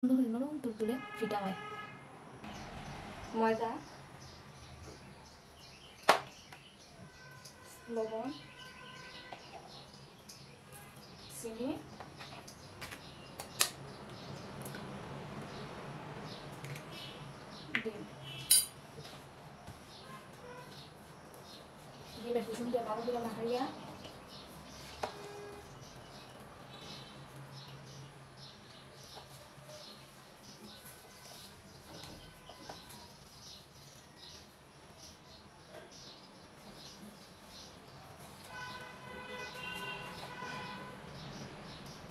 নরম তুলতুলে ফিটা হয়। ময়দা, লবণ, চিনি, ডিম। ডিমের কুসুম দিয়ে ভালো করে মাখাইয়া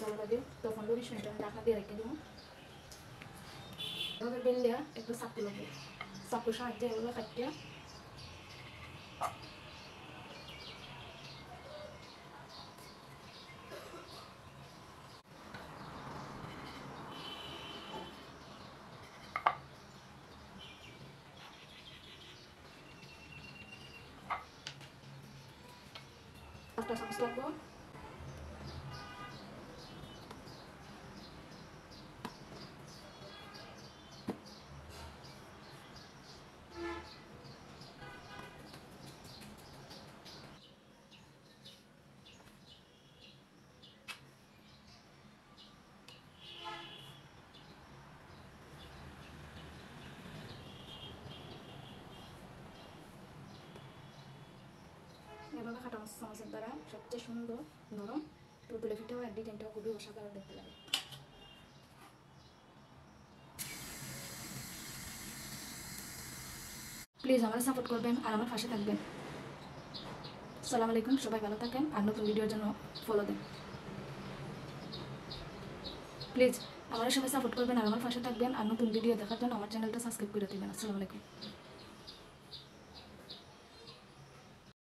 জল লাগে তো 15-20 মিনিট আমি ঢাকা দিয়ে রেখে দেবো। এভাবে বেল দেওয়া একটু চাকু লাগবে, চাকুর সাহায্যে এগুলো কাটিয়ে একটা চামচ লাগবো। এভাবে কাটা চামচের দ্বারা সবচেয়ে সুন্দর নরম তুলতুলে পিঠাও আর ডিজাইনটাও খুবই অসাধারণ দেখতে লাগে। প্লিজ আমার সাপোর্ট করবেন আর আমার পাশে থাকবেন। আসসালামু আলাইকুম, সবাই ভালো থাকেন আর নতুন ভিডিওর জন্য ফলো দেন। প্লিজ আমার সবাই সাপোর্ট করবেন আর আমার পাশে থাকবেন আর নতুন ভিডিও দেখার জন্য আমার চ্যানেলটা সাবস্ক্রাইব করে দেবেন। আসসালামু আলাইকুম।